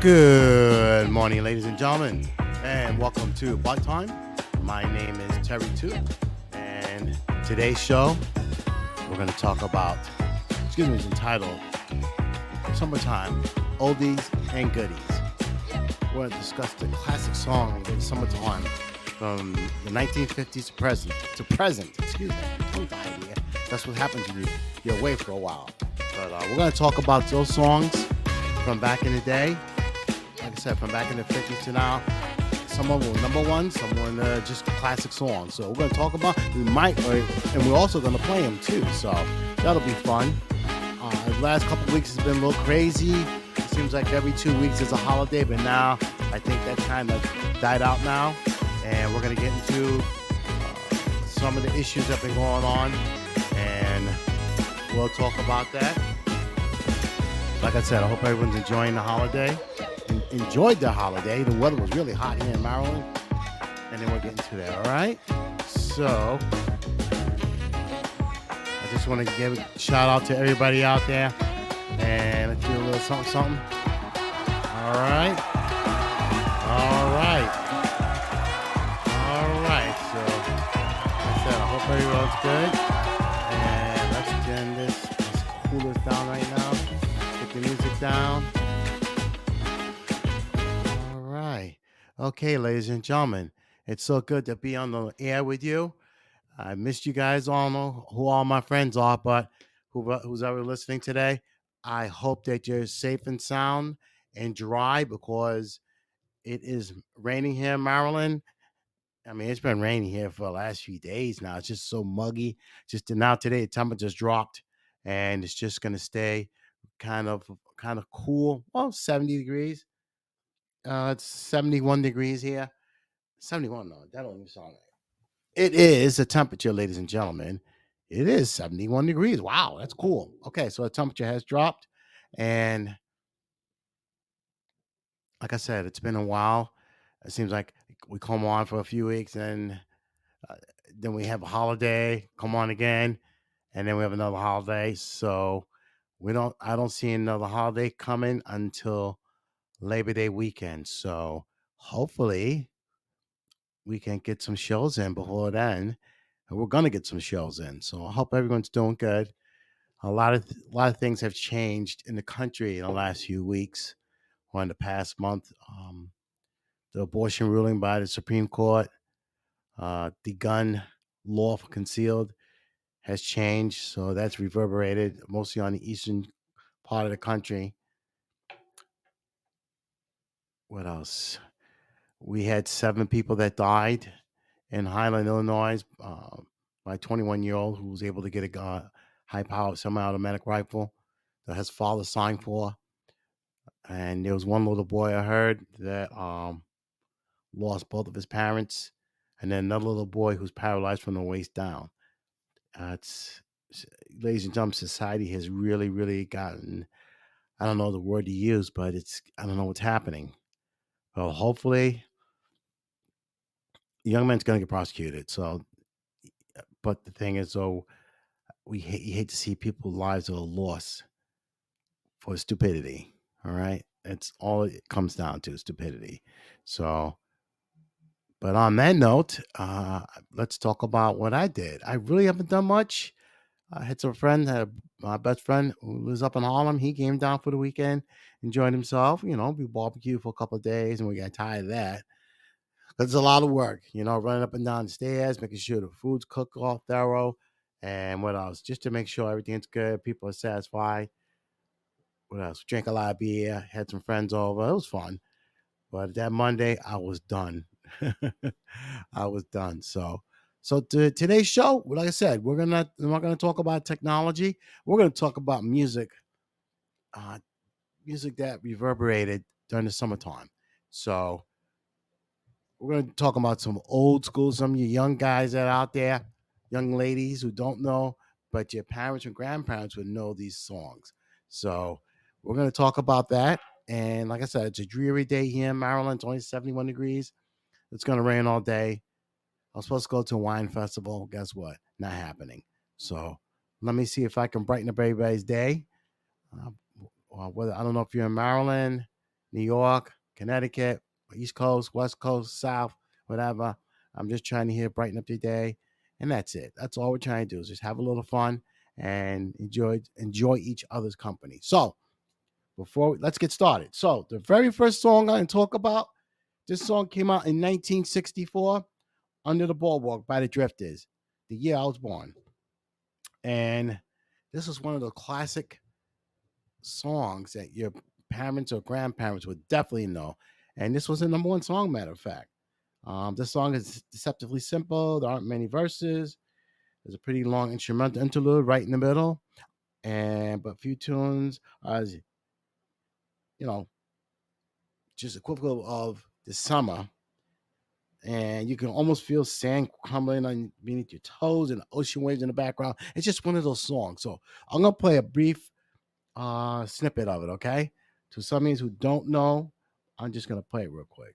Good morning, ladies and gentlemen, and welcome to Bot Time. My name is Terry Too, and today's show we're going to talk about. It's entitled "Summertime Oldies and Goodies." We're going to discuss the classic songs of the summertime from the 1950s to present. Excuse me, tongue tied here. That's what happens when you're away for a while. But we're going to talk about those songs from back in the day, like I said, from back in the 50s to now. Some of them were number one, some were just classic songs. So we're going to talk about, and we're also going to play them too. So that'll be fun. The last couple of weeks has been a little crazy. It seems like every 2 weeks is a holiday, but now I think that kind of died out now. And we're going to get into some of the issues that have been going on, and we'll talk about that. Like I said, I hope everyone's enjoying the holiday. Enjoyed the holiday. The weather was really hot here in Maryland. And then we're getting to that, all right? So, I just want to give a shout out to everybody out there. And let's do a little something, something. All right. All right. All right. So, like I said, I hope everyone's good. And let's turn this, let's cool this down right now. Get the music down. All right. Okay, ladies and gentlemen, it's so good to be on the air with you. I missed you guys. I don't know who all my friends are, but who's ever listening today, I hope that you're safe and sound and dry because it is raining here in Maryland. I mean, it's been raining here for the last few days now. It's just so muggy. Just now today, the temperature just dropped, and it's just going to stay kind of cool. Well, 70 degrees. It's 71 degrees here. 71, no, that don't even sound right. It is the temperature, ladies and gentlemen. It is 71 degrees. Wow, that's cool. Okay, so the temperature has dropped. And like I said, it's been a while. It seems like we come on for a few weeks and uh, then we have a holiday, come on again, and then we have another holiday. So I don't see another holiday coming until Labor Day weekend. So hopefully we can get some shows in before then. And we're gonna get some shows in. So I hope everyone's doing good. A lot of things have changed in the country in the last few weeks or in the past month. The abortion ruling by the Supreme Court, the gun law for concealed has changed, so that's reverberated mostly on the eastern part of the country. What else? We had 7 people that died in Highland, Illinois, by a 21-year-old who was able to get a high-powered semi-automatic rifle that his father signed for. And there was one little boy I heard that lost both of his parents, and then another little boy who's paralyzed from the waist down. It's Ladies and gentlemen, society has really, really gotten. I don't know the word to use, but I don't know what's happening. Well, hopefully, the young man's going to get prosecuted. So, but the thing is, though, you hate to see people's lives that are lost for stupidity. All right, that's all it comes down to, stupidity. So, but on that note, let's talk about what I did. I really haven't done much. I had some friends, my best friend who lives up in Harlem. He came down for the weekend, enjoyed himself. We barbecued for a couple of days and we got tired of that. 'Cause it's a lot of work, running up and down the stairs, making sure the food's cooked all thorough. And what else? Just to make sure everything's good, people are satisfied. What else? Drank a lot of beer, had some friends over. It was fun. But that Monday, I was done. I was done. So today's show, like I said, we're not gonna talk about technology. We're gonna talk about music, uh, music that reverberated during the summertime. So we're gonna talk about some old school, some of you young guys that are out there, young ladies who don't know, but your parents and grandparents would know these songs. So we're gonna talk about that. And like I said, it's a dreary day here in Maryland. It's only 71 degrees. It's gonna rain all day. I was supposed to go to a wine festival. Guess what? Not happening. So let me see if I can brighten up everybody's day. Uh, whether I don't know if you're in Maryland. New York, Connecticut, East Coast, West Coast, South, whatever. I'm just trying to hear brighten up your day, and that's it. That's all we're trying to do is just have a little fun and enjoy each other's company. So let's get started. So the very first song I'm going to talk about, this song came out in 1964, "Under the Boardwalk" by the Drifters, the year I was born, and this is one of the classic songs that your parents or grandparents would definitely know. And this was a number one song, matter of fact. This song is deceptively simple. There aren't many verses. There's a pretty long instrumental interlude right in the middle, and but few tunes are, you know, just equivocal of the summer. And you can almost feel sand crumbling on beneath your toes and ocean waves in the background. It's just one of those songs. So I'm gonna play a brief snippet of it, okay? To some of you who don't know, I'm just gonna play it real quick.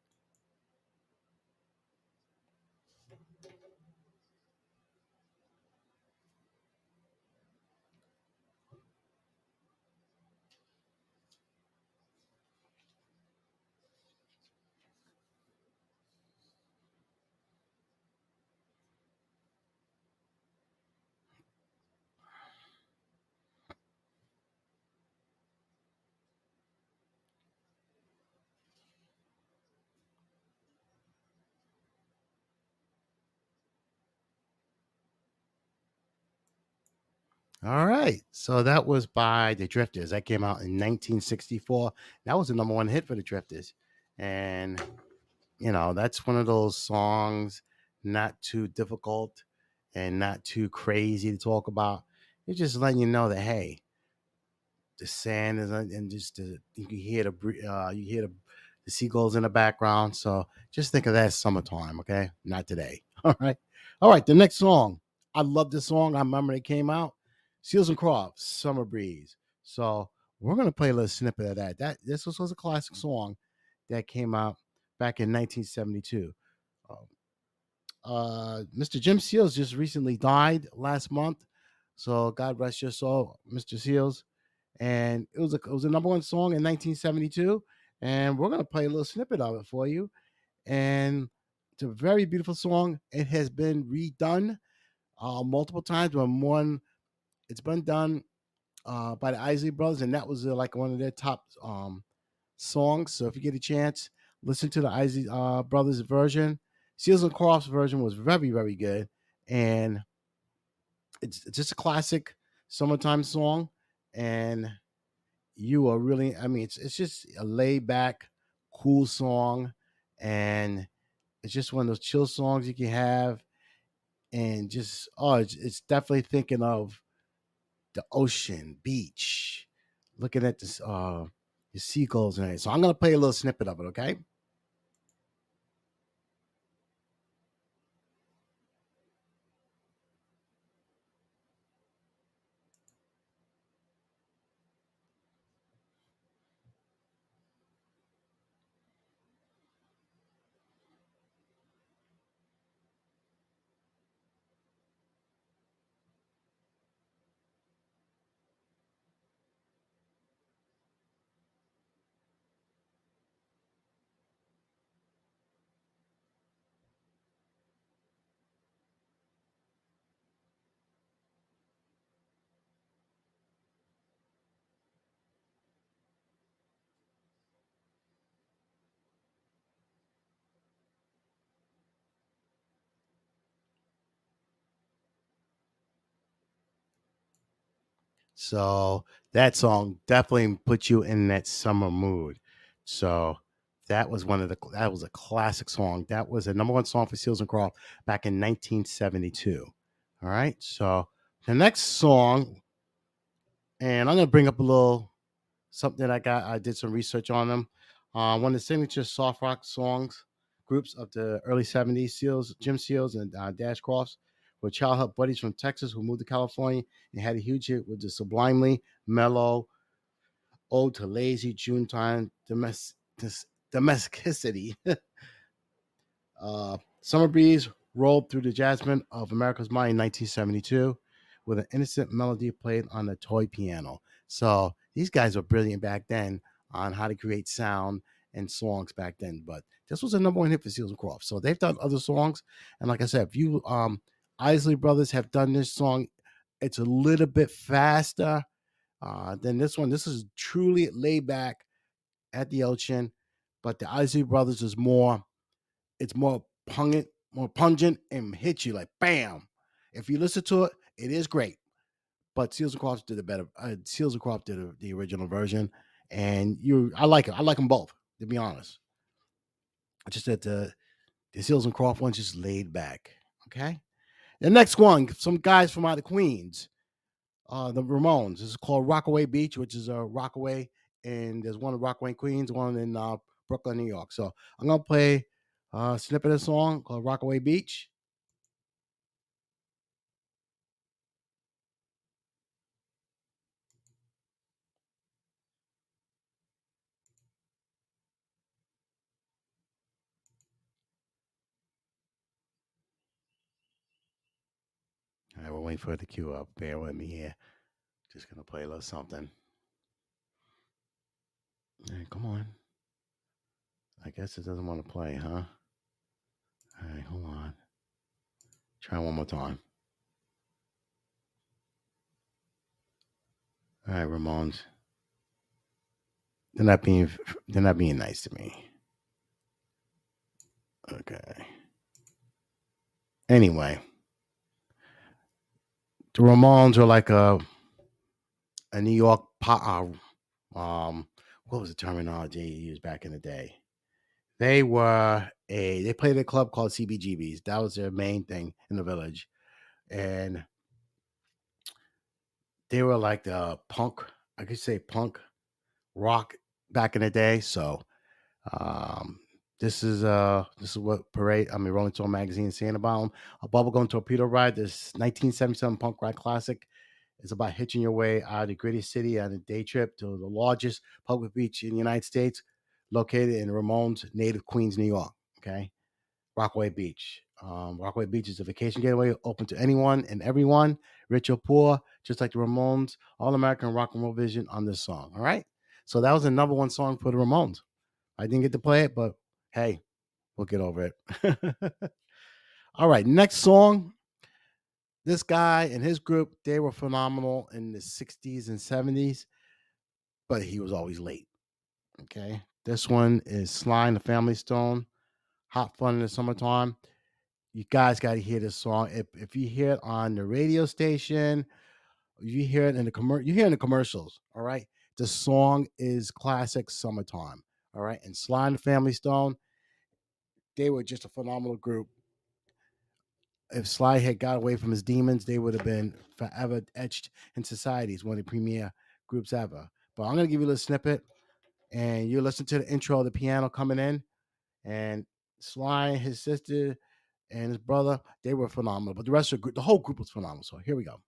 All right. So that was by the Drifters. That came out in 1964. That was the number one hit for the Drifters. And, that's one of those songs, not too difficult and not too crazy to talk about. It's just letting you know that, hey, the sand is and just you can hear the seagulls in the background. So just think of that as summertime, okay? Not today. All right. The next song, I love this song. I remember it came out. Seals and Crofts, Summer Breeze. So we're gonna play a little snippet of that. This was a classic song that came out back in 1972. Um, Mr. Jim Seals just recently died last month. So God rest your soul, Mr. Seals. And it was a number one song in 1972. And we're gonna play a little snippet of it for you. And it's a very beautiful song. It has been redone multiple times. It's been done by the Isley Brothers, and that was like one of their top songs. So if you get a chance, listen to the Isley Brothers version. Seals and Crofts version was very, very good, and it's just a classic summertime song. And you are really, I mean, it's just a laid back, cool song, and it's just one of those chill songs you can have, and just it's definitely thinking of the ocean, beach, looking at this the seagulls and everything. So I'm gonna play a little snippet of it, okay? So that song definitely put you in that summer mood. So that was a classic song. That was a number one song for Seals and Croft back in 1972. All right. So the next song, and I'm gonna bring up a little something I did some research on them. One of the signature soft rock songs groups of the early '70s, Jim Seals and Dash Crofts were childhood buddies from Texas who moved to California and had a huge hit with the sublimely mellow "Ode to Lazy June Time Domesticity." Summer Breeze rolled through the jasmine of America's mind in 1972 with an innocent melody played on a toy piano. So these guys were brilliant back then. on how to create sound and songs back then. But this was a number one hit for Seals and Crofts. So they've done other songs, and like I said, if you Isley Brothers have done this song, it's a little bit faster than this one. This is truly laid back at the ocean, but the Isley Brothers is more. It's more pungent, and hits you like bam. If you listen to it, it is great. But Seals and Crofts did a better. Seals and Crofts did the original version, and I like it. I like them both, to be honest. I just that the Seals and Crofts one's just laid back. Okay. The next one, some guys from out of Queens, the Ramones. This is called Rockaway Beach, which is Rockaway, and there's one in Rockaway, Queens, one in Brooklyn, New York. So I'm gonna play a snippet of a song called Rockaway Beach. All right, we're waiting for it to queue up. Bear with me here. Just gonna play a little something. All right, come on. I guess it doesn't want to play, huh? All right, hold on. Try one more time. All right, Ramones. They're not being they're not being nice to me. Okay. Anyway, the Ramones are like a New York pop. What was the terminology you used back in the day? They played at a club called CBGB's. That was their main thing in the village, and they were like the punk. I could say punk rock back in the day. So um, this is what Parade. I mean, Rolling Stone magazine is saying about them. A Bubblegum Torpedo Ride. This 1977 punk rock classic. It's about hitching your way out of the gritty city on a day trip to the largest public beach in the United States, located in Ramone's native Queens, New York. Okay, Rockaway Beach. Rockaway Beach is a vacation getaway open to anyone and everyone, rich or poor, just like the Ramones. All American rock and roll vision on this song. All right. So that was the number one song for the Ramones. I didn't get to play it, but hey, we'll get over it. All right. Next song. This guy and his group, they were phenomenal in the 60s and 70s, but he was always late. Okay. This one is Sly and the Family Stone. Hot fun in the summertime. You guys got to hear this song. If you hear it on the radio station, you hear it in the you hear it in the commercials. All right, the song is classic summertime. All right, and Sly and the Family Stone, they were just a phenomenal group. If Sly had got away from his demons, they would have been forever etched in society as one of the premier groups ever. But I'm gonna give you a little snippet, and you listen to the intro of the piano coming in, and Sly, his sister, and his brother, they were phenomenal. But the rest of the whole group was phenomenal. So here we go.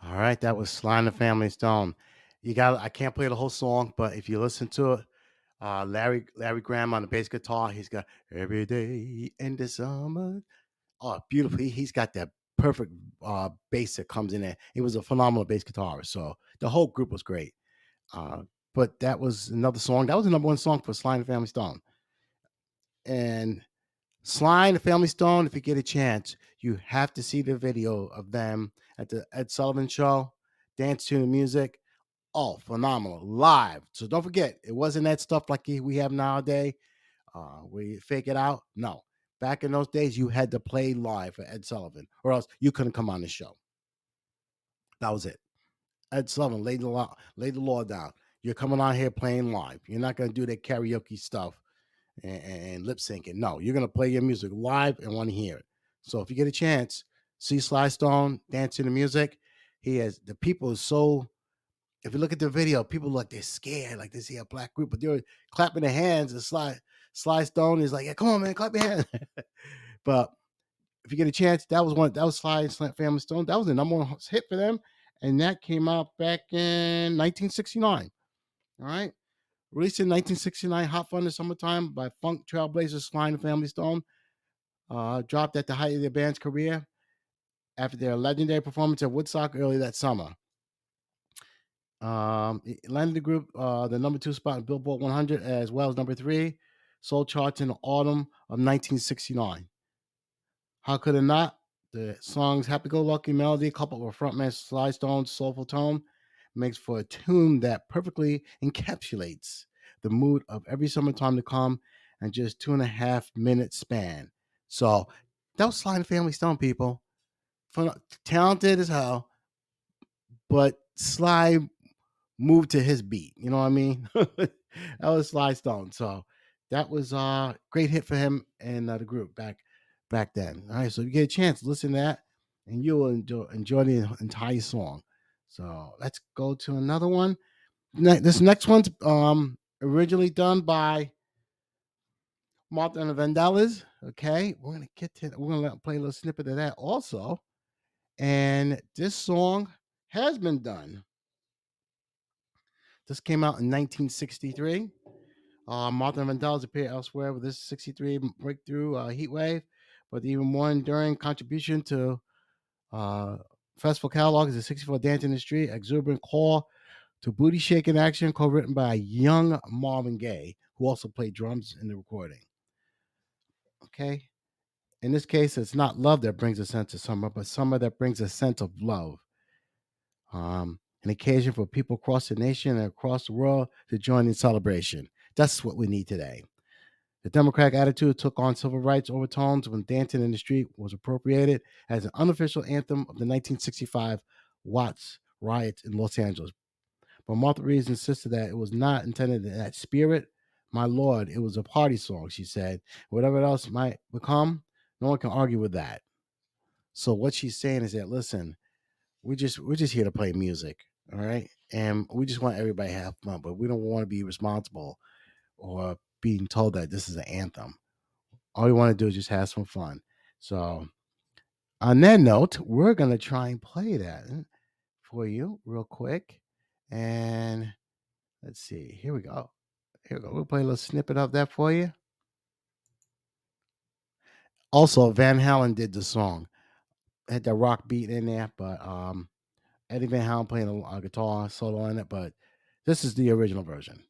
All right, that was Sly and the Family Stone. You got. I can't play the whole song, but if you listen to it, Larry Graham on the bass guitar, he's got every day in the summer. Oh, beautiful. He's got that perfect bass that comes in there. He was a phenomenal bass guitarist. So the whole group was great. Uh, but that was another song. That was the number one song for Sly and the Family Stone. And Sly and the Family Stone, if you get a chance, you have to see the video of them at the Ed Sullivan Show, dance to the music. Oh, phenomenal. Live. So don't forget, it wasn't that stuff like we have nowadays, where you fake it out. No. Back in those days, you had to play live for Ed Sullivan, or else you couldn't come on the show. That was it. Ed Sullivan laid the law down. You're coming on here playing live. You're not going to do that karaoke stuff and lip syncing. No, you're going to play your music live and want to hear it. So if you get a chance, see Sly Stone dance to the music. He has the people is so. If you look at the video, people look they're scared, like they see a black group, but they're clapping their hands. And Sly Stone is like, yeah, come on, man, clap your hands. But if you get a chance, that was Sly and Family Stone. That was the number one hit for them, and that came out back in 1969. All right, released in 1969, Hot Fun in the Summertime by funk trailblazers Sly and Family Stone. Dropped at the height of their band's career after their legendary performance at Woodstock early that summer. It landed the group the number two spot in Billboard 100 as well as number three. Sold charts in the autumn of 1969. How could it not? The song's happy-go-lucky melody, coupled with frontman Sly Stone's soulful tone, makes for a tune that perfectly encapsulates the mood of every summertime to come and just 2.5 minute span. So that was Sly and Family Stone, people. Talented as hell, but Sly moved to his beat. You know what I mean? That was Sly Stone. So that was a great hit for him and the group back then. All right, so if you get a chance, listen to that, and you will enjoy the entire song. So let's go to another one. This next one's originally done by Martha and the Vandellas. Okay, we're gonna play a little snippet of that also. And this song has been done. This came out in 1963. Martha Vandellas appeared elsewhere with this 63 breakthrough Heat Wave, but the even more enduring contribution to uh, festival catalog is the 64 Dance in the Street, exuberant call to booty shaking action, co written by young Marvin Gaye, who also played drums in the recording. Okay. In this case, it's not love that brings a sense of summer, but summer that brings a sense of love. An occasion for people across the nation and across the world to join in celebration. That's what we need today. The Democratic attitude took on civil rights overtones when Dancing in the Street was appropriated as an unofficial anthem of the 1965 Watts riots in Los Angeles. But Martha Reeves insisted that it was not intended in that spirit. My Lord, it was a party song, she said. Whatever else might become, no one can argue with that. So what she's saying is that listen, we're just here to play music, all right? And we just want everybody to have fun, but we don't want to be responsible or being told that this is an anthem. All we want to do is just have some fun. So, on that note, we're going to try and play that for you real quick. And let's see. Here we go. Here we go. We'll play a little snippet of that for you. Also, Van Halen did the song. Had that rock beat in there, but Eddie Van Halen playing a guitar solo in it. But this is the original version.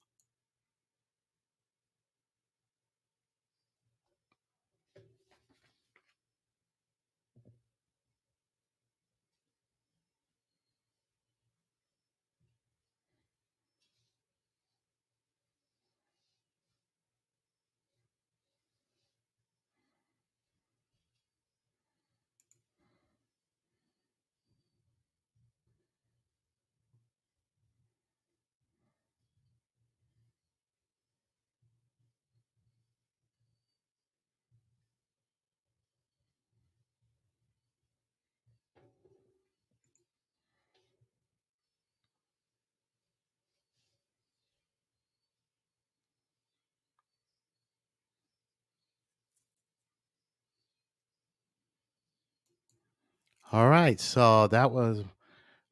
All right. So that was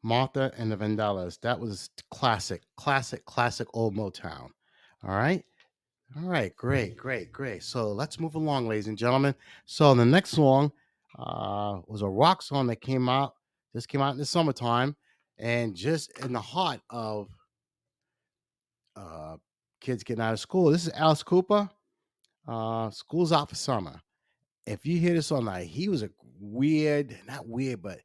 Martha and the Vandellas. That was classic old Motown. All right. All right. Great. So let's move along, ladies and gentlemen. So the next song was a rock song that came out. This came out in the summertime, and just in the heart of uh, kids getting out of school. This is Alice Cooper. School's out for summer. If you hear this song, like he was a weird, not weird, but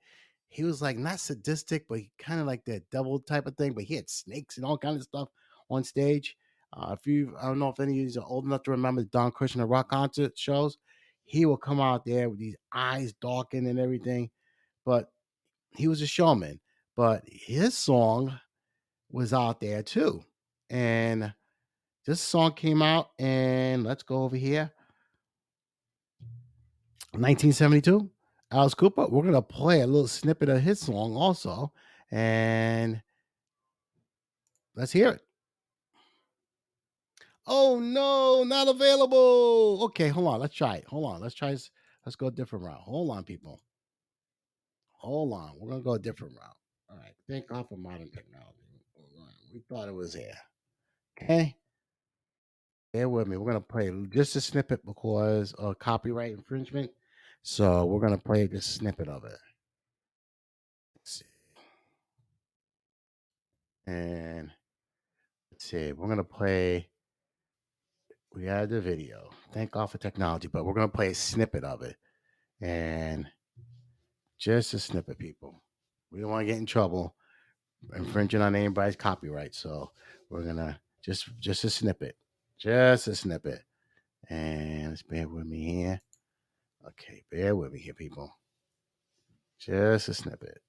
he was like not sadistic, but kind of like that devil type of thing. But he had snakes and all kinds of stuff on stage. If you, I don't know if any of you are old enough to remember Don Christian at rock concert shows, he will come out there with these eyes darkened and everything. But he was a showman. But his song was out there too, and this song came out, and let's go over here, 1972. Alice Cooper. We're gonna play a little snippet of his song also, and let's hear it. Oh no, not available. Okay, hold on. Let's try it. Hold on. Let's try this. Let's go a different route. Hold on, people. Hold on. We're gonna go a different route. All right. Thank God for modern technology. Hold on. We thought it was here. Okay. Bear with me. We're gonna play just a snippet because of copyright infringement. So we're gonna play just a snippet of it. Let's see. And let's see. We're gonna play. We had the video. Thank God for technology, but we're gonna play a snippet of it. And just a snippet, people. We don't want to get in trouble infringing on anybody's copyright. So we're gonna just a snippet. Just a snippet. And let's bear with me here. Okay, bear with me here, people. Just a snippet.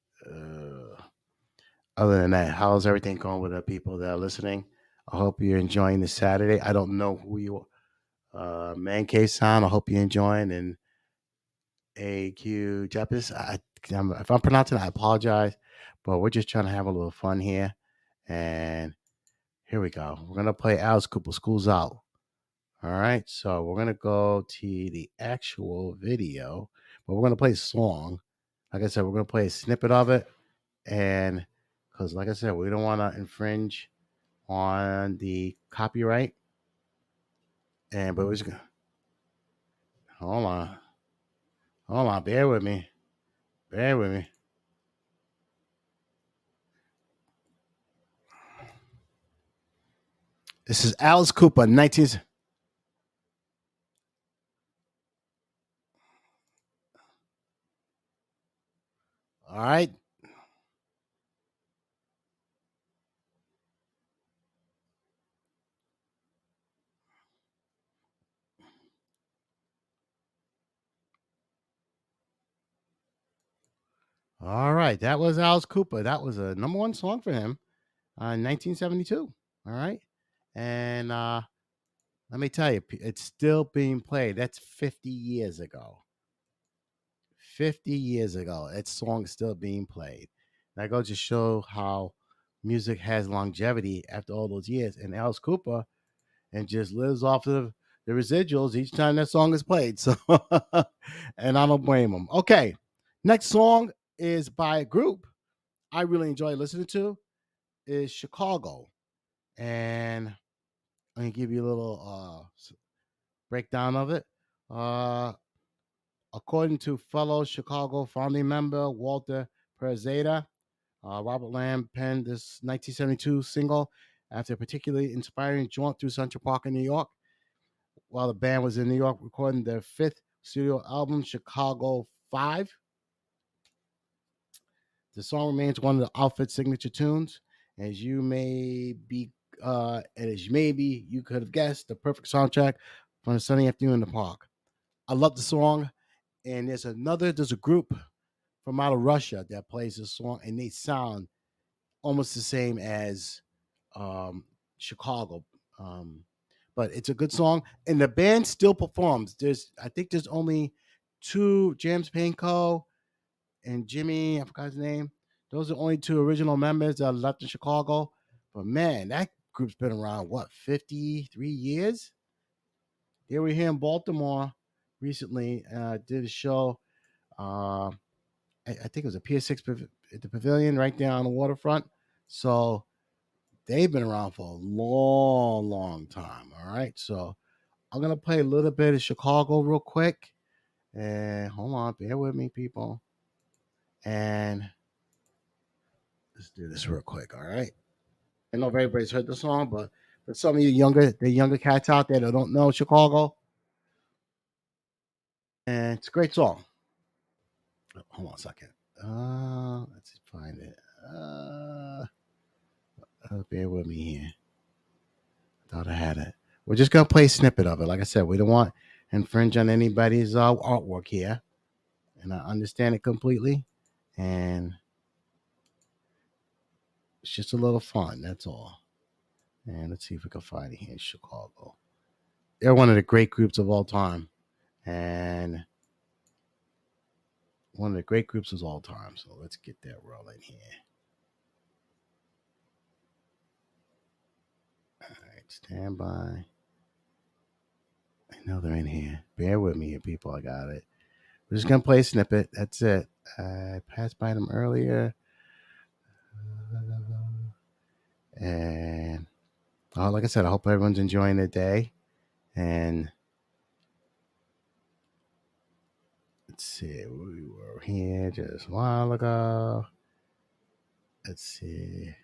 Other than that, how's everything going with the people that are listening? I hope you're enjoying this Saturday. I don't know who you Man Cave Sound. I hope you're enjoying, and AQ Jeppis. If I'm pronouncing it, I apologize, but we're just trying to have a little fun here. And here we go. We're gonna play Alice Cooper. School's out. All right, so we're gonna go to the actual video, but we're gonna play a song. Like I said, we're gonna play a snippet of it, and because, like I said, we don't want to infringe on the copyright. And but we're just gonna hold on, hold on, bear with me. This is Alice Cooper, 19. All right, all right. That was Alice Cooper. That was a number one song for him in 1972. All right, and let me tell you, it's still being played. That's 50 years ago. 50 years ago, that song's still being played. That goes to show how music has longevity after all those years. And Alice Cooper and just lives off of the residuals each time that song is played. So, and I don't blame him. Okay, next song is by a group I really enjoy listening to is Chicago, and I'm gonna give you a little breakdown of it. Uh, According to fellow Chicago founding member Walter Perzada, Robert Lamb penned this 1972 single after a particularly inspiring jaunt through Central Park in New York while the band was in New York recording their fifth studio album, Chicago 5. The song remains one of the outfit's signature tunes, as you may be, and as maybe you could have guessed, the perfect soundtrack for a sunny afternoon in the park. I love the song, and there's a group from out of Russia that plays this song, and they sound almost the same as Chicago. Um, but it's a good song, and the band still performs. I think there's only two, James Pankow and Jimmy, I forgot his name. Those are only two original members that are left in Chicago. But man, that group's been around, what, 53 years? They were here in Baltimore recently, did a show. Uh, I think it was a Pier 6 at the Pavilion right there on the waterfront. So they've been around for a long, long time. All right. So I'm going to play a little bit of Chicago real quick. And hold on, bear with me, people. And let's do this real quick. All right. I know everybody's heard the song, but For some of you the younger cats out there that don't know Chicago, and it's a great song. Hold on a second. Let's find it. Bear with me here. Thought I had it. We're just gonna play a snippet of it. Like I said, we don't want infringe on anybody's artwork here, and I understand it completely. And it's just a little fun. That's all. And let's see if we can find it here in Chicago. They're one of the great groups of all time, and one of the great groups of all time. So let's get that rolling here. All right, stand by. I know they're in here. Bear with me here, people. I got it. We're just gonna play a snippet. That's it. I passed by them earlier, and like I said, I hope everyone's enjoying their day. And let's see, we were here just a while ago. Let's see.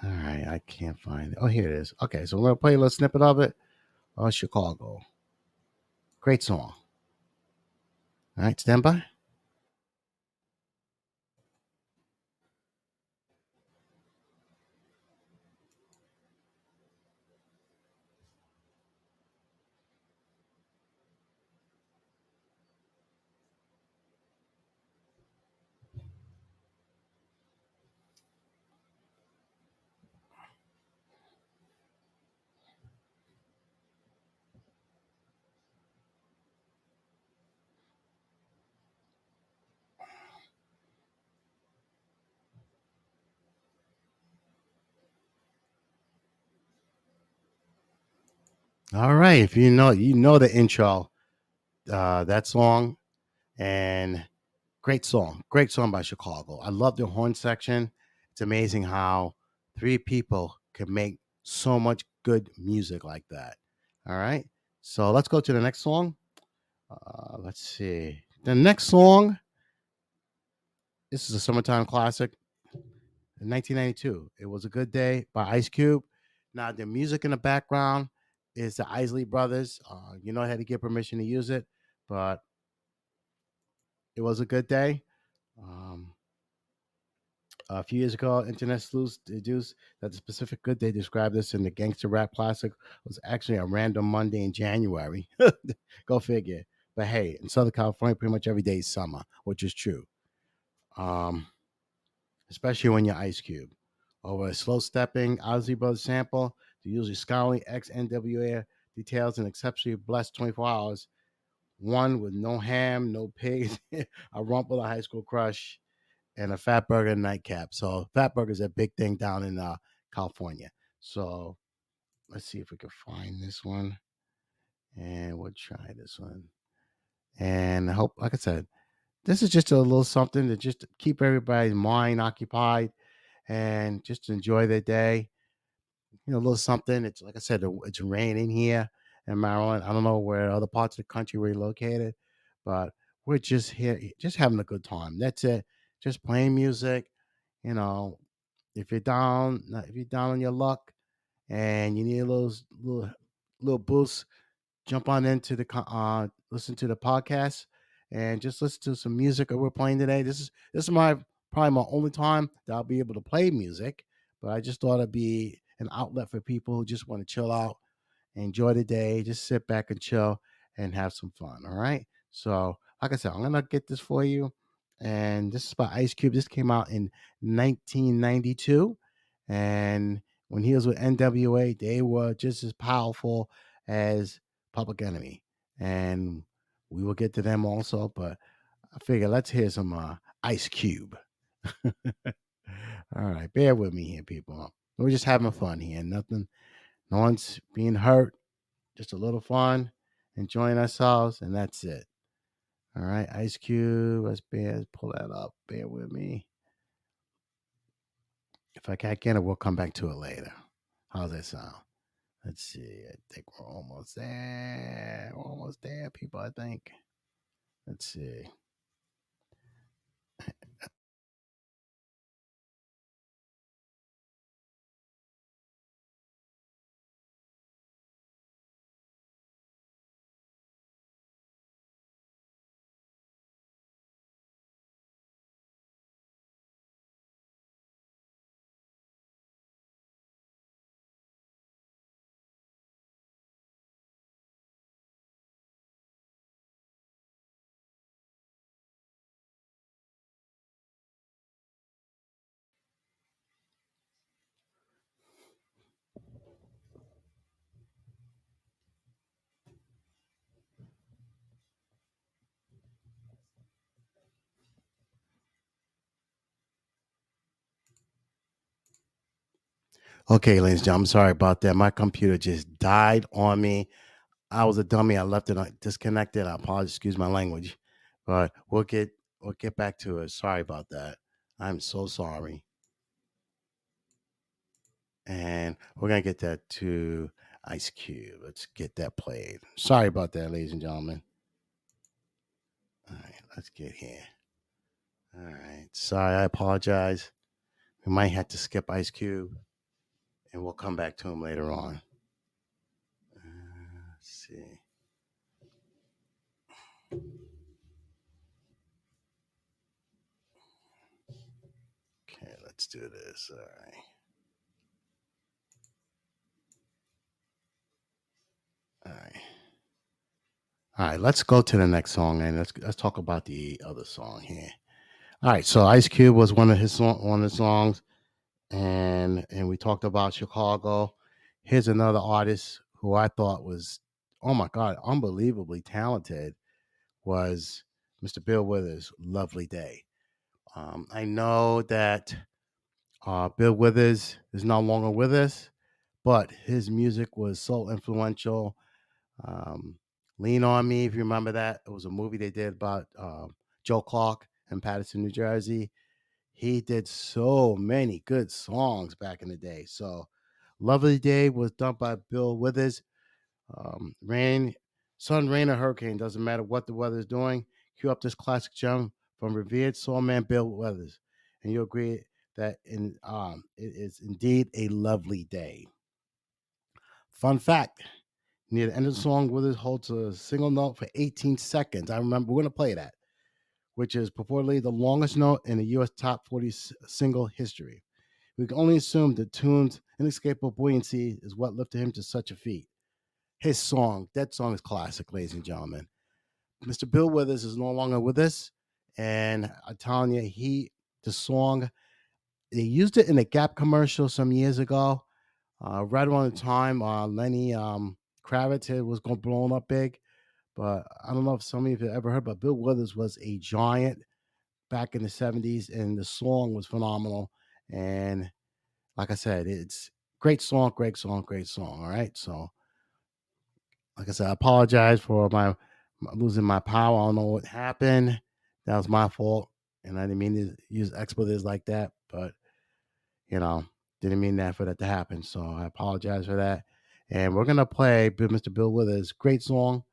All right, I can't find it. Oh, here it is. Okay, so we're gonna play a little snippet of it. Oh, Chicago. Great song. All right, stand by. All right, if you know the intro, that song, and great song by Chicago. I love the horn section. It's amazing how three people can make so much good music like that. All right, so let's go to the next song. Let's see. The next song, this is a summertime classic in 1992. It was a good day by Ice Cube. Now, the music in the background is the Isley Brothers. You know, I had to get permission to use it, but it was a good day. Um, a few years ago, Internet sleuths deduced that the specific good day described this in the gangster rap classic was actually a random Monday in January. Go figure. But hey, in Southern California, pretty much every day is summer, which is true. Um, especially when you're Ice Cube. Over a slow stepping Ozzy Brothers sample, the usually scholarly ex NWA details an exceptionally blessed 24 hours, one with no ham, no pigs, a rump with a high school crush, and a fat burger nightcap. So fat burger is a big thing down in California. So let's see if we can find this one, and we'll try this one. And I hope, like I said, this is just a little something to just keep everybody's mind occupied and just enjoy their day. A little something. It's like I said, it's raining here in Maryland. I don't know where other parts of the country we're located, but we're just here, just having a good time. That's it. Just playing music. You know, if you're down on your luck and you need a little boost, jump on into listen to the podcast and just listen to some music that we're playing today. This is my probably my only time that I'll be able to play music, but I just thought it'd be an outlet for people who just want to chill out, enjoy the day, just sit back and chill and have some fun. All right. So, like I said, I'm gonna get this for you. And this is by Ice Cube. This came out in 1992. And when he was with NWA, they were just as powerful as Public Enemy. And we will get to them also, but I figure let's hear some Ice Cube. All right, bear with me here, people. We're just having fun here. Nothing, no one's being hurt. Just a little fun, enjoying ourselves, and that's it. All right, Ice Cube. Let's pull that up. Bear with me. If I can't get it, we'll come back to it later. How's that sound? Let's see. I think we're almost there. We're almost there, people. I think. Let's see. Okay, ladies and gentlemen, I'm sorry about that. My computer just died on me. I was a dummy. I left it disconnected. I apologize. Excuse my language, but we'll get back to it. Sorry about that. I'm so sorry. And we're gonna get that to Ice Cube. Let's get that played. Sorry about that, ladies and gentlemen. All right, let's get here. All right. Sorry, I apologize. We might have to skip Ice Cube, and we'll come back to him later on. Let's see. Okay, let's do this. All right. All right. All right, let's go to the next song and let's talk about the other song here. All right, so Ice Cube was one of the songs, and we talked about Chicago. Here's another artist who I thought was, oh my God, unbelievably talented, was Mr. Bill Withers. Lovely Day. I know that Bill Withers is no longer with us, but his music was so influential. um, Lean on Me, if you remember that. It was a movie they did about Joe Clark in Patterson, New Jersey. He did so many good songs back in the day. So, Lovely Day was done by Bill Withers. Rain, sun, rain, or hurricane, doesn't matter what the weather's doing. Cue up this classic gem from revered soul man Bill Withers, and you'll agree that it is indeed a lovely day. Fun fact: near the end of the song, Withers holds a single note for 18 seconds. I remember we're going to play that, which is purportedly the longest note in the U.S. top 40 single history. We can only assume the tune's inescapable buoyancy is what lifted him to such a feat. His song, that song is classic, ladies and gentlemen. Mr. Bill Withers is no longer with us, and I'm telling you, the song, they used it in a Gap commercial some years ago, right around the time Lenny Kravitz was going blowing up big. But I don't know if some of you have ever heard, but Bill Withers was a giant back in the 70s, and the song was phenomenal. And like I said, it's great song, great song, great song. All right. So, like I said, I apologize for losing my power. I don't know what happened. That was my fault. And I didn't mean to use expletives like that, but you know, didn't mean that for that to happen. So I apologize for that. And we're gonna play Mr. Bill Withers' great song.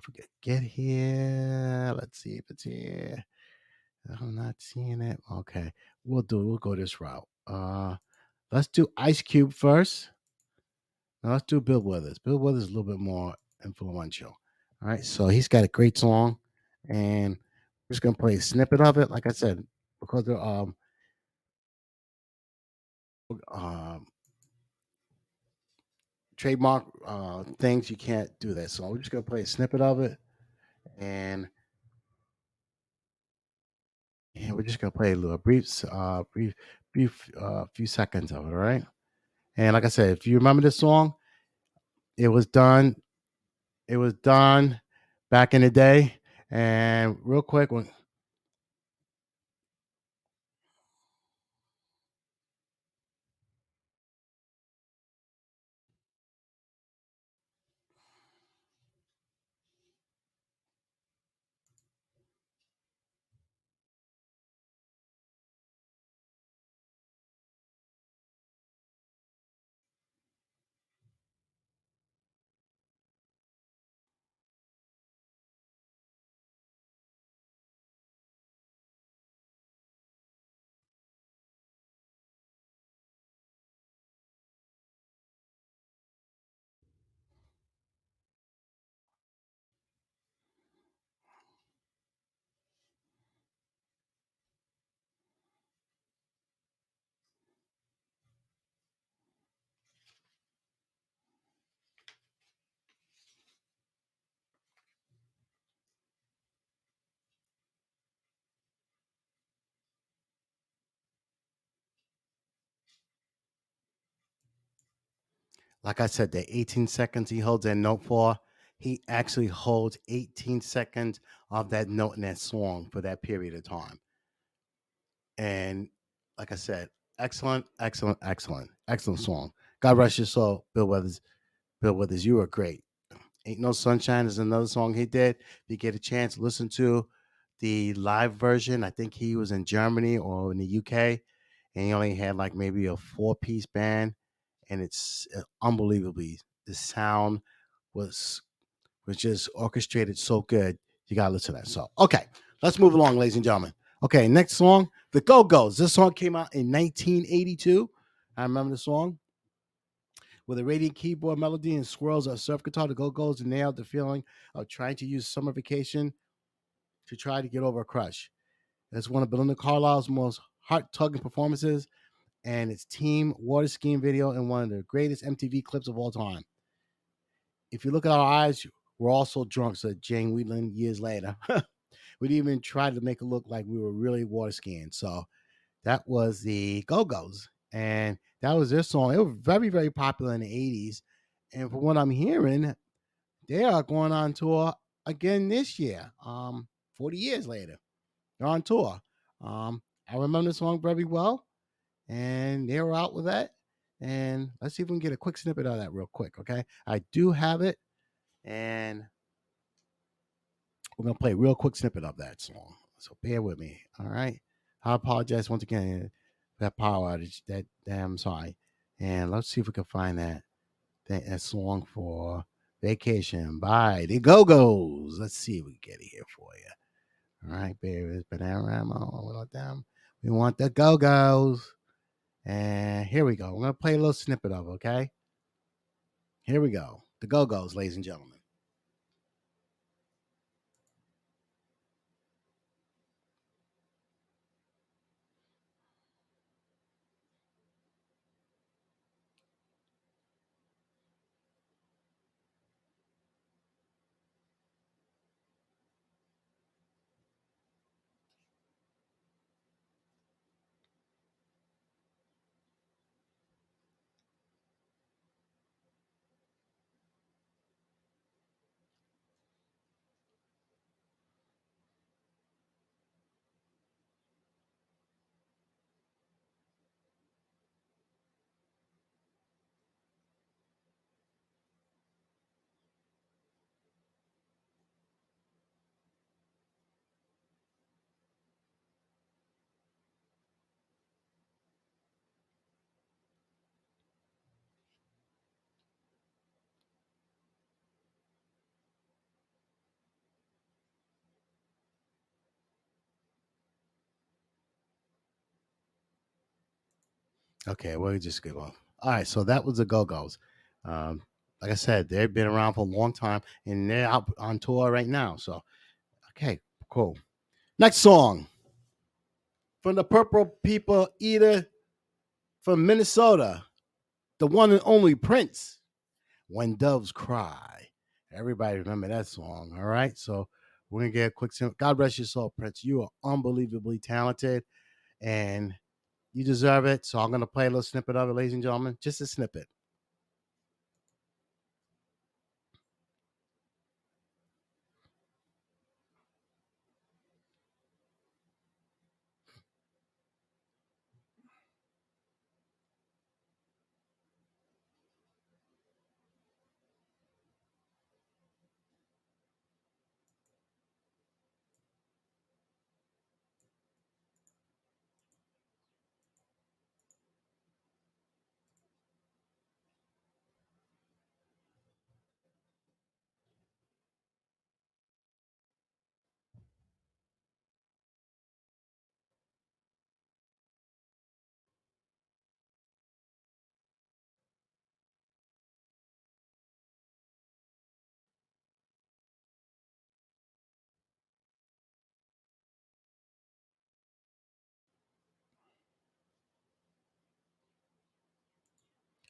Forget get here. Let's see if it's here. I'm not seeing it. Okay, we'll go this route. Let's do Ice Cube first. Now let's do Bill Withers. Bill Withers is a little bit more influential. All right, so he's got a great song, and we're just gonna play a snippet of it. Like I said, because the um trademark things, you can't do that. So we're just gonna play a snippet of it, and we're just gonna play a little brief few seconds of it. All right. And like I said, if you remember this song, it was done. It was done back in the day. And real quick, when like I said, the 18 seconds he holds that note for, he actually holds 18 seconds of that note in that song for that period of time. And like I said, Excellent, excellent, excellent, excellent song. God rest your soul, Bill Withers. Bill Withers, you were great. Ain't No Sunshine is another song he did. If you get a chance, listen to the live version. I think he was in Germany or in the UK, and he only had like maybe a four-piece band, and it's unbelievably the sound was was just orchestrated so good. You gotta listen to that. So okay, let's move along, ladies and gentlemen. Okay, next song, The Go Go's. This song came out in 1982. I remember the song. With a radiant keyboard melody and swirls of surf guitar, the Go Go's nailed the feeling of trying to use summer vacation to try to get over a crush. It's one of Belinda Carlisle's most heart tugging performances, and its team water skiing video in one of the greatest MTV clips of all time. If you look at our eyes, we're all so drunk, said Jane Wheatland years later. We'd even try to make it look like we were really water skiing. So that was the Go Go's, and that was their song. It was very, very popular in the 80s. And from what I'm hearing, they are going on tour again this year. 40 years later, they're on tour. I remember the song very well, and they were out with that. And let's see if we can get a quick snippet of that real quick. Okay, I do have it, and we're gonna play a real quick snippet of that song. So bear with me. All right. I apologize once again for that power outage. That damn sorry. And let's see if we can find that song for Vacation by the Go Go's. Let's see if we can get it here for you. All right, baby. Banana we want them. We want the Go Go's. And here we go. We're gonna play a little snippet of it, okay? Here we go. The Go Go's, ladies and gentlemen. Okay, we'll just go on. All right, so that was the Go Go's. Um, like I said, they've been around for a long time and they're out on tour right now. So, okay, cool. Next song from the Purple People Eater from Minnesota, the one and only Prince, When Doves Cry. Everybody remember that song, all right? So, we're going to get a quick, God bless your soul, Prince. You are unbelievably talented and you deserve it. So, I'm going to play a little snippet of it, ladies and gentlemen, just a snippet.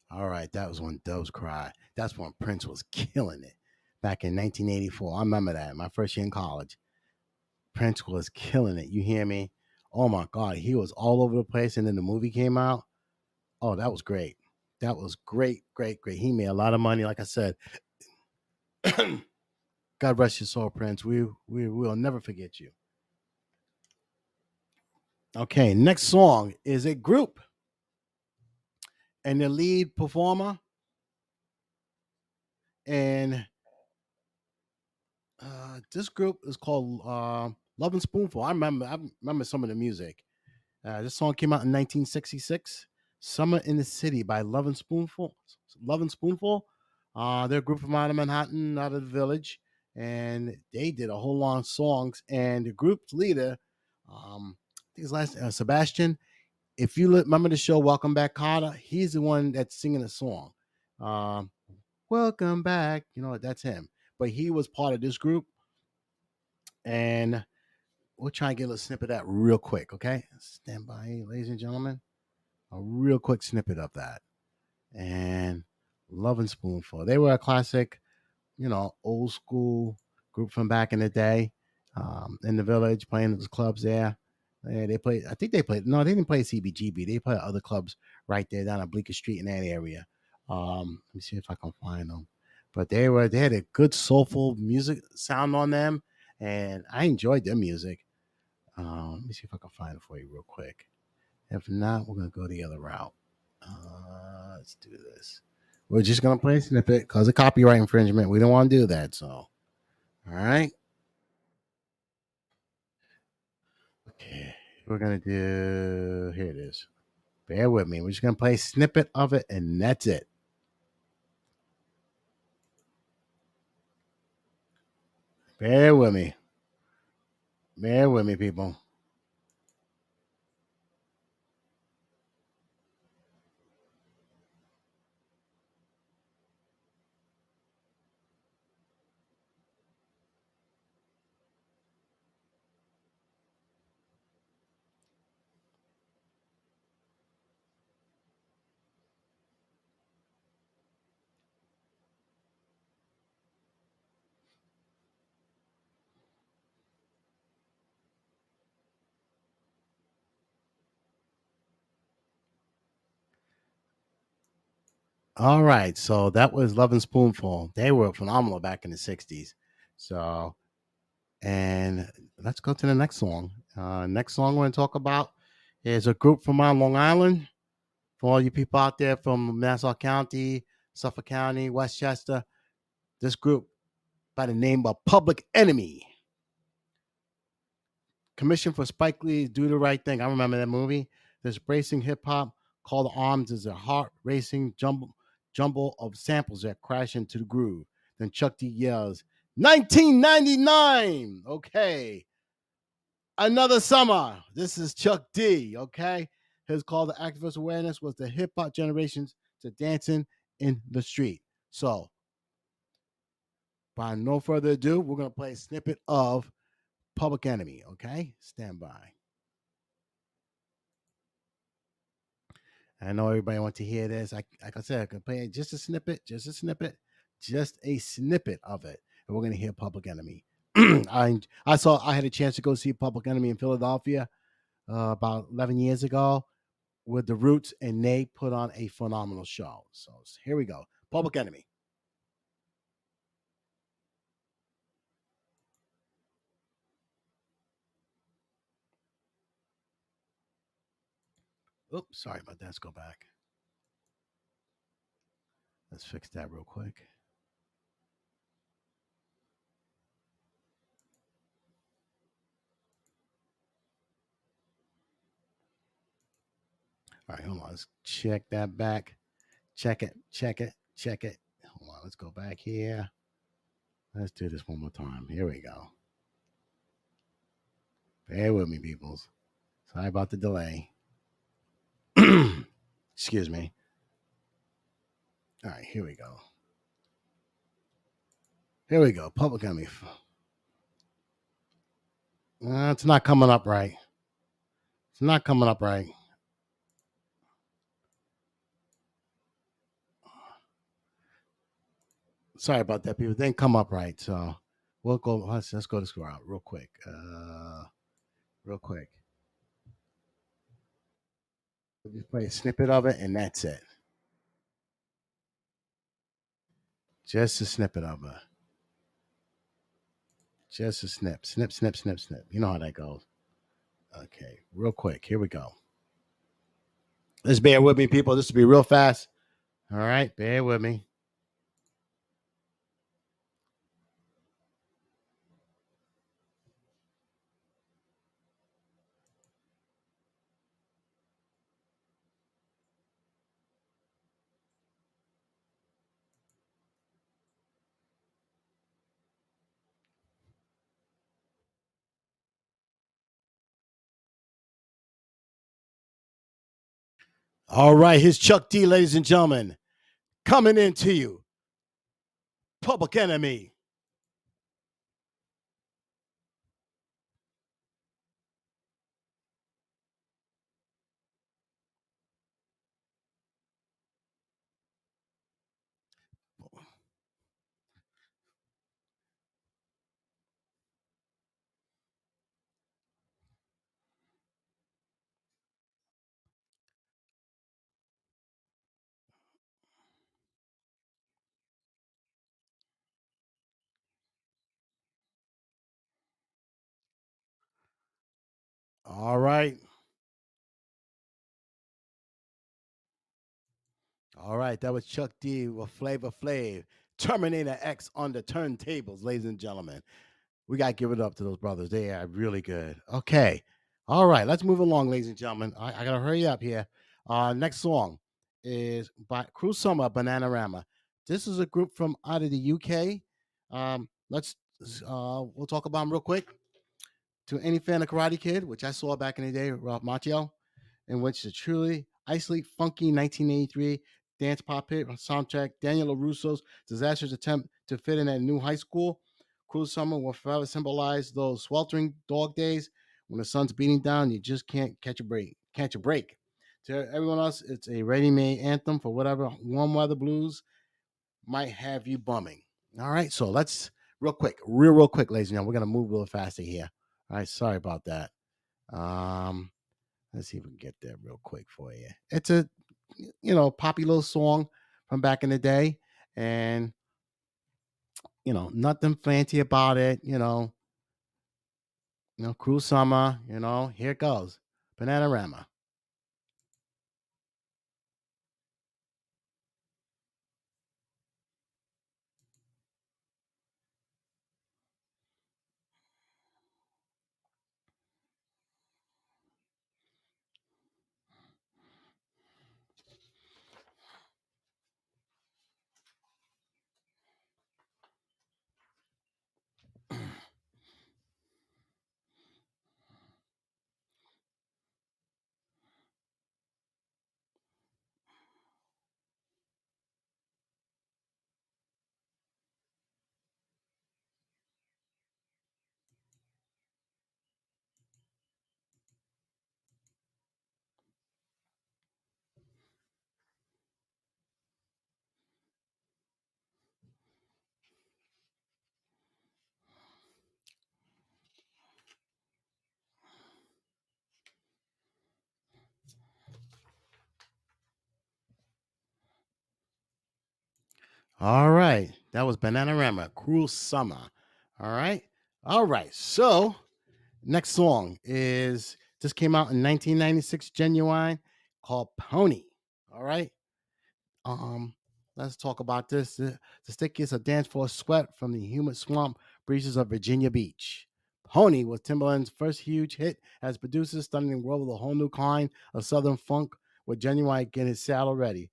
All right, that was when Doves Cry. That's when Prince was killing it back in 1984. I remember that, my first year in college. Prince was killing it. You hear me? Oh my God, he was all over the place. And then the movie came out. Oh, that was great. That was great, great, great. He made a lot of money. Like I said, God rest your soul, Prince. We will never forget you. Okay, next song is a group. and the lead performer, and this group is called Love and Spoonful. I remember some of the music. This song came out in 1966. "Summer in the City" by Love and Spoonful. Love and Spoonful. They're a group from out of Manhattan, out of the village, and they did a whole lot of songs. And the group's leader, I think his last Sebastian. If you remember the show Welcome Back, Carter, he's the one that's singing the song. Um, Welcome back. You know that's him. But he was part of this group, and we'll try and get a little snippet of that real quick. Okay, stand by, ladies and gentlemen. A real quick snippet of that. And Love and Spoonful. They were a classic, old school group from back in the day, in the village, playing at the clubs there. They played. I think they played. No, they didn't play CBGB. They played other clubs right there down on Bleecker Street in that area. Let me see if I can find them. But they had a good soulful music sound on them, and I enjoyed their music. Let me see if I can find it for you real quick. If not, we're gonna go the other route. Let's do this. We're just gonna play a snippet because of copyright infringement. We don't want to do that. So, all right. Okay, we're gonna do. Here it is. Bear with me. We're just gonna play a snippet of it, and that's it. Bear with me. Bear with me, people. All right. So that was Love and Spoonful. They were phenomenal back in the '60s. So, and let's go to the next song. Next song we're gonna talk about is a group from on Long Island. For all you people out there from Nassau County, Suffolk County, Westchester, this group by the name of Public Enemy, commissioned for Spike Lee's "Do the Right Thing." I remember that movie. This bracing hip hop called "Arms" is a heart racing jumble of samples that crash into the groove. Then Chuck D yells, "1999!" Okay, another summer. This is Chuck D. Okay, his call to activist awareness was the hip hop generations to dancing in the street. So, by no further ado, we're gonna play a snippet of Public Enemy. Okay, stand by. I know everybody wants to hear this. Like I said, I can play just a snippet, just a snippet of it, and we're gonna hear Public Enemy. I had a chance to go see Public Enemy in Philadelphia about 11 years ago with the Roots, and they put on a phenomenal show. So here we go, Public Enemy. Oops, sorry about that. Let's go back. Let's fix that real quick. All right, hold on. Let's check that back. Check it. Check it. Check it. Hold on. Let's go back here. Let's do this one more time. Here we go. Bear with me, peoples. Sorry about the delay. Excuse me. All right, here we go. Here we go. Public enemy. It's not coming up right. It's not coming up right. Sorry about that, people. It didn't come up right. So we'll go. Let's go to score out real quick. Real quick. We'll just play a snippet of it, and that's it. Just a snippet of it. Just a snip. Snip, snip, snip, snip. You know how that goes. Okay, real quick. Here we go. Just bear with me, people. This will be real fast. All right, bear with me. All right, here's Chuck D, ladies and gentlemen, coming into you. Public Enemy. All right. All right, that was Chuck D with Flavor Flav. Terminator X on the turntables, ladies and gentlemen. We got to give it up to those brothers. They are really good. Okay. All right, let's move along, ladies and gentlemen. I got to hurry up here. Next song is by Cruel Summer, Bananarama. This is a group from out of the UK. Let's we'll talk about them real quick. To any fan of Karate Kid, which I saw back in the day, Ralph Macchio, in which the truly icy, funky 1983 dance pop hit soundtrack, Daniel LaRusso's disastrous attempt to fit in at a new high school. Cruel Summer will forever symbolize those sweltering dog days when the sun's beating down, you just can't catch a break. Catch a break. To everyone else, it's a ready-made anthem for whatever warm weather blues might have you bumming. All right, so let's real quick, ladies and gentlemen. We're gonna move a little faster here. All right, sorry about that. Um, let's see if we can get there real quick for you. It's a poppy little song from back in the day, and nothing fancy about it. Cruel Summer. Here it goes, Bananarama. All right, that was Bananarama, Cruel Summer. All right, all right. So next song is this came out in 1996, Genuine, called Pony. All right. Um, let's talk about this. The stick is a dance floor sweat from the humid swamp breezes of Virginia Beach. Pony was Timbaland's first huge hit as producers stunning the world with a whole new kind of southern funk with Genuine getting his saddle ready.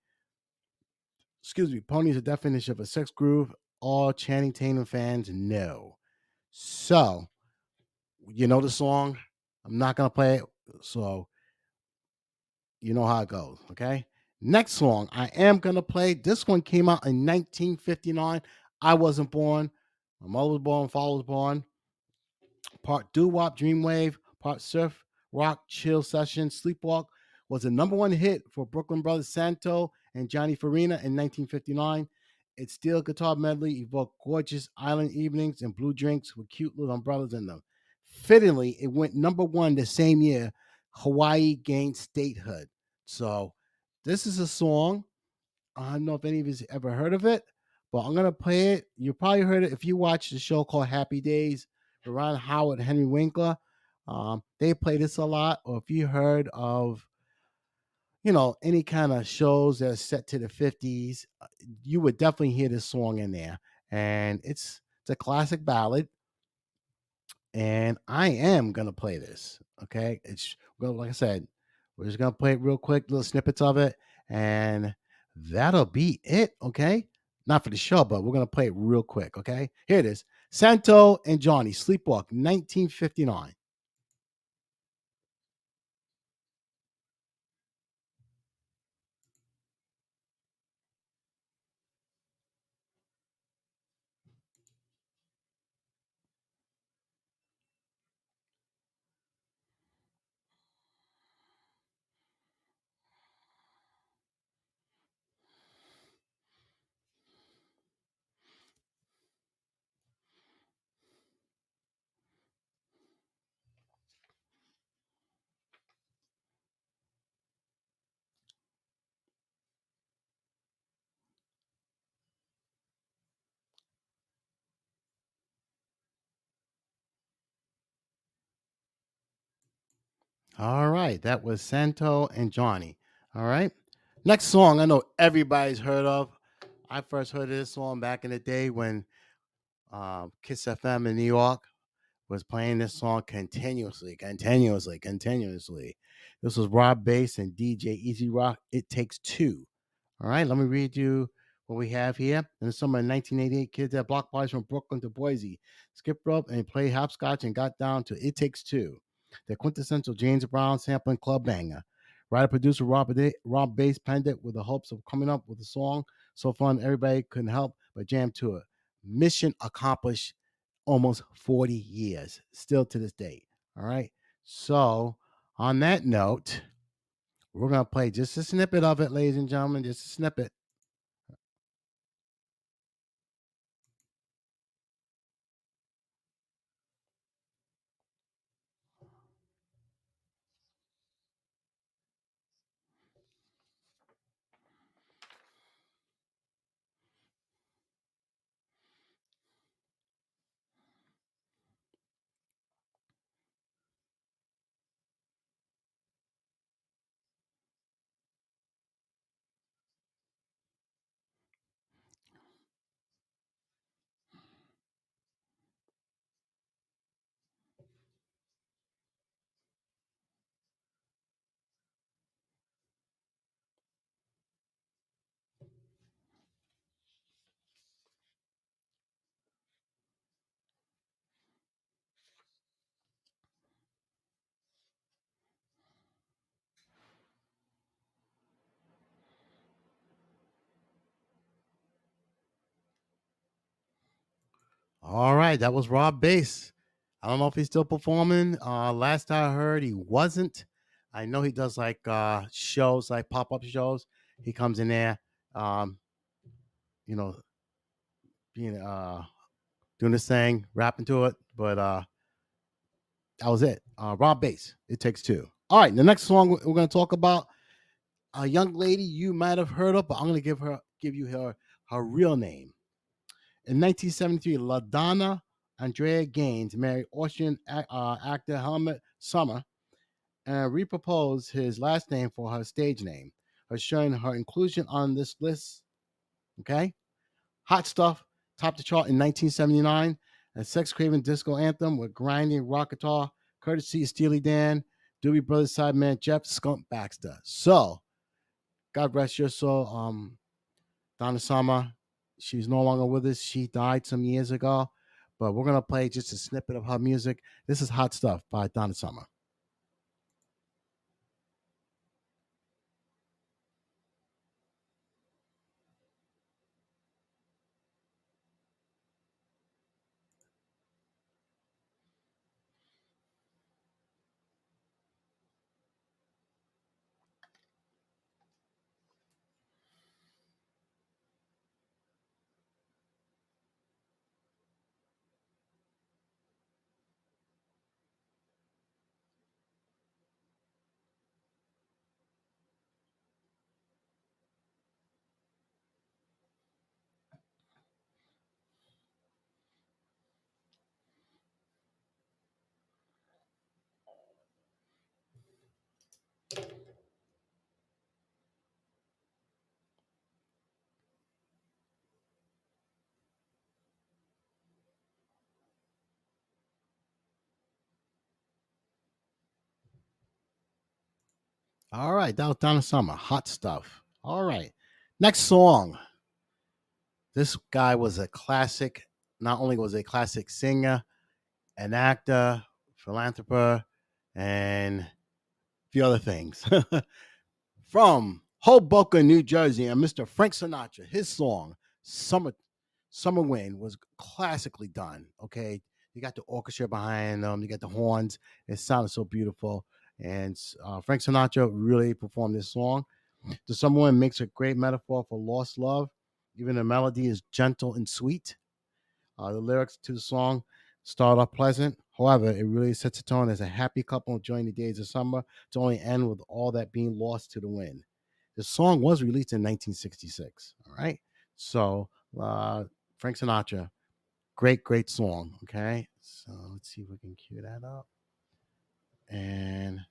Excuse me, Pony is a definition of a sex groove all Channing Tatum fans know. So, you know the song. I'm not gonna play it, so you know how it goes, okay? Next song I am gonna play. This one came out in 1959. I wasn't born. My mother was born, father was born. Part doo wop, dreamwave, part surf, rock, chill session, sleepwalk was the number one hit for Brooklyn Brothers Santo and Johnny Farina in 1959. Its steel guitar medley evoked gorgeous island evenings and blue drinks with cute little umbrellas in them. Fittingly, it went number one the same year Hawaii gained statehood. So, this is a song. I don't know if any of you ever heard of it, but I'm gonna play it. You probably heard it if you watch the show called Happy Days. Ron Howard, Henry Winkler. They play this a lot. Or if you heard of any kind of shows that are set to the 50s, you would definitely hear this song in there. And it's a classic ballad, and I am gonna play this. Okay, it's well, like I said, we're just gonna play it real quick, little snippets of it, and that'll be it. Okay, not for the show, but we're gonna play it real quick. Okay, here it is: Santo and Johnny, Sleepwalk, 1959. All right, that was Santo and Johnny. All right, next song I know everybody's heard of. I first heard of this song back in the day when Kiss FM in New York was playing this song continuously. This was Rob Bass and DJ Easy Rock. It Takes Two. All right, let me read you what we have here. In the summer of 1988, kids at block parties from Brooklyn to Boise skipped rope and played hopscotch and got down to It Takes Two, the quintessential James Brown sampling club banger. Writer producer Rob Bass penned it with the hopes of coming up with a song so fun everybody couldn't help but jam to it. Mission accomplished almost 40 years, still to this day. All right. So, on that note, we're going to play just a snippet of it, ladies and gentlemen, just a snippet. All right. That was Rob Bass. I don't know if he's still performing. Last I heard, he wasn't. I know he does like shows, like pop up shows. He comes in there, um, you know, being doing this thing, rapping to it. But that was it. Rob Bass. It Takes Two. All right. The next song we're going to talk about, a young lady you might have heard of, but I'm going to give you her real name. In 1973, LaDonna Andrea Gaines married Austrian actor Helmut Sommer and reproposed his last name for her stage name, assuring her inclusion on this list. Okay, Hot Stuff topped the chart in 1979, a sex-craving disco anthem with grinding rock guitar, courtesy of Steely Dan, Doobie Brothers sideman Jeff Skunk Baxter. So, God rest your soul, Donna Summer. She's no longer with us. She died some years ago. But we're gonna play just a snippet of her music. This is Hot Stuff by Donna Summer. All right, that was Donna Summer. Hot stuff. All right. Next song. This guy was a classic. Not only was he a classic singer, an actor, philanthropist, and a few other things. From Hoboken, New Jersey, and Mr. Frank Sinatra. His song "Summer Wind" was classically done. Okay, you got the orchestra behind them, you got the horns. It sounded so beautiful, and Frank Sinatra really performed this song. The "Summer Wind" makes a great metaphor for lost love. Even the melody is gentle and sweet. The lyrics to the song start off pleasant. However, it really sets a tone as a happy couple enjoying the days of summer to only end with all that being lost to the wind. The song was released in 1966. All right. So, uh, Frank Sinatra, great song. Okay. So, let's see if we can cue that up. And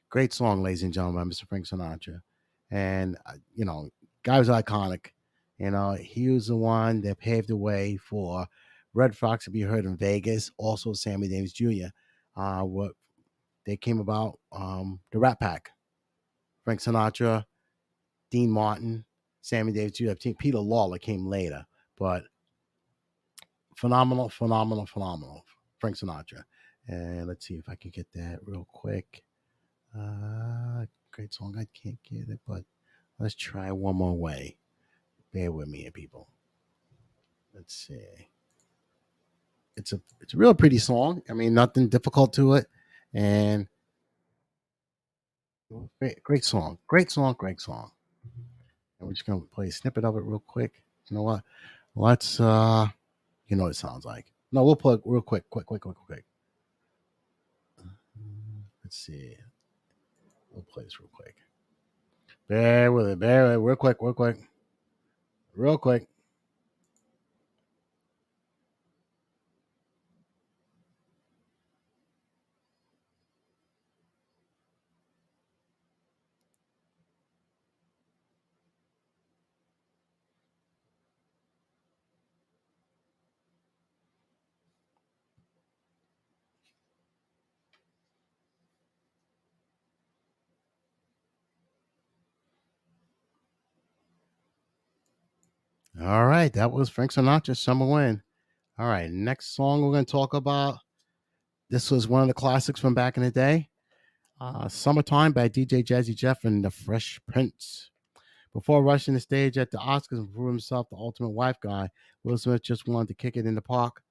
great song, ladies and gentlemen, Mr. Frank Sinatra. And, guy was iconic. He was the one that paved the way for Red Fox to be heard in Vegas. Also, Sammy Davis Jr. What they came about, the Rat Pack, Frank Sinatra, Dean Martin, Sammy Davis Jr. I think Peter Lawler came later, but phenomenal, Frank Sinatra. And let's see if I can get that real quick. Great song. I can't get it, but let's try one more way. Bear with me, people. Let's see. It's a real pretty song. I mean, nothing difficult to it, and great song. And we're just gonna play a snippet of it real quick. You know what? Let's you know what it sounds like. No, we'll plug real quick. Let's see. We'll play this real quick. Bear with it, real quick. All right, that was Frank Sinatra's "Summer Wind." All right, next song we're going to talk about. This was one of the classics from back in the day. "Summertime" by DJ Jazzy Jeff and the Fresh Prince. Before rushing the stage at the Oscars and prove himself the ultimate wife guy, Will Smith just wanted to kick it in the park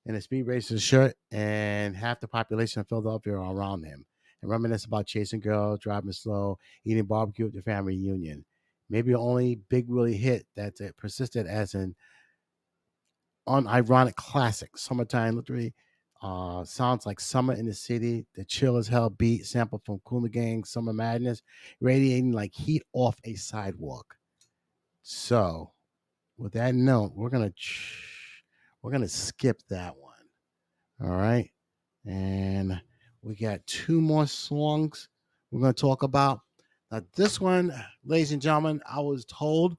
in a speed racer's shirt, and half the population of Philadelphia are around him and reminisce about chasing girls, driving slow, eating barbecue at the family reunion. Maybe the only big Willie hit that persisted as an unironic classic. "Summertime" literally sounds like summer in the city. The chill as hell beat sample from Cool and the Gang, "Summer Madness," radiating like heat off a sidewalk. So, with that note, we're gonna skip that one. All right, and we got two more songs we're gonna talk about. Now, this one, ladies and gentlemen, I was told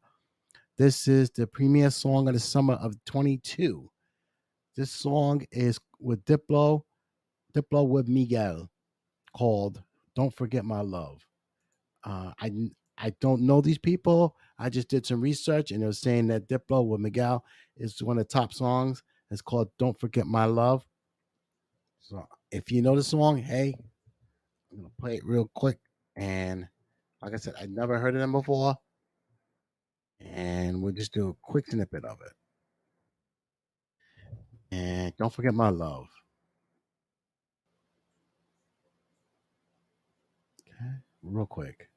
this is the premier song of the summer of 22. This song is with Diplo with Miguel, called "Don't Forget My Love." Uh, I I don't know these people. I just did some research, and it was saying that Diplo with Miguel is one of the top songs. It's called "Don't Forget My Love." So if you know the song, hey, I'm gonna play it real quick. And like I said, I never heard of them before, and we'll just do a quick snippet of it. And "Don't Forget My Love." Okay, real quick.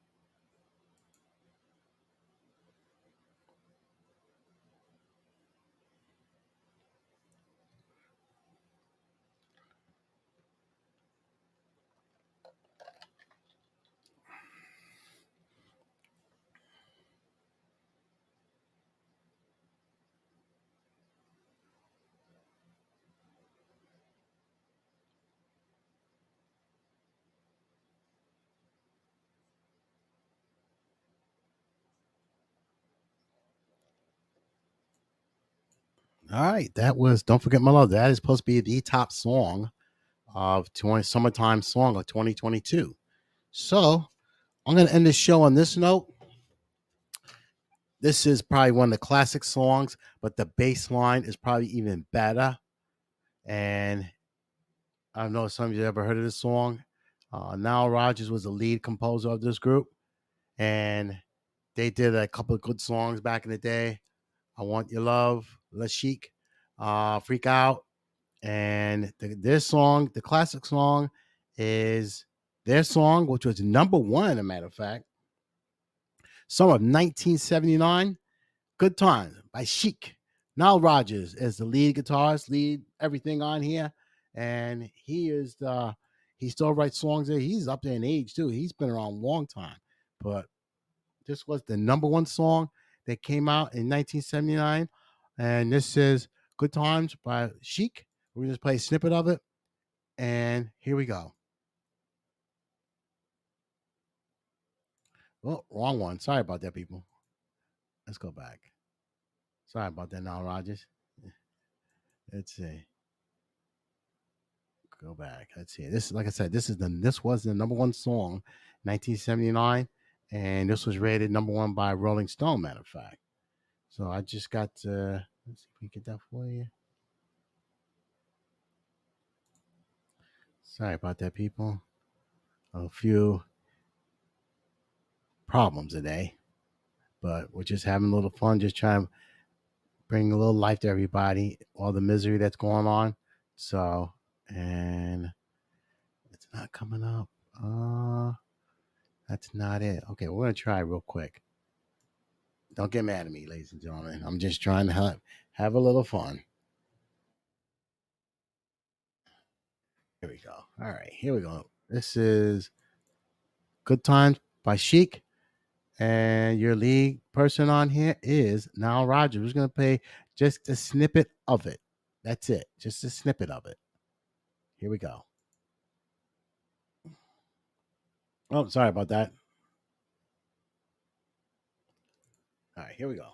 All right, that was "Don't Forget My Love." That is supposed to be the top song of 20 summertime song of 2022. So I'm gonna end this show on this note. This is probably one of the classic songs, but the bass line is probably even better. And I don't know if some of you ever heard of this song. Nile Rodgers was the lead composer of this group, and they did a couple of good songs back in the day. I Want Your Love, La Chic, Freak Out. And their song, the classic song, is their song, which was number one, as a matter of fact, song of 1979, Good Times by Chic. Nile Rodgers is the lead guitarist, lead everything on here. And he still writes songs there. He's up there in age too. He's been around a long time. But this was the number one song that came out in 1979. And this is Good Times by Chic. We're going to play a snippet of it. And here we go. Oh, wrong one. Sorry about that, people. Let's go back. Sorry about that, Nile Rodgers. Let's see. Go back. Let's see. This, like I said, this was the number one song, 1979, and this was rated number one by Rolling Stone. Matter of fact. So I just got to let's see if we get that for you. Sorry about that, people. A few problems today, but we're just having a little fun, just trying to bring a little life to everybody, all the misery that's going on. So, and it's not coming up. That's not it. Okay, we're gonna try real quick. Don't get mad at me, ladies and gentlemen. I'm just trying to have a little fun. Here we go. All right, here we go. This is Good Times by Chic, and your lead person on here is Nile Rodgers. Who's gonna play just a snippet of it? That's it. Just a snippet of it. Here we go. Oh, sorry about that. All right, here we go.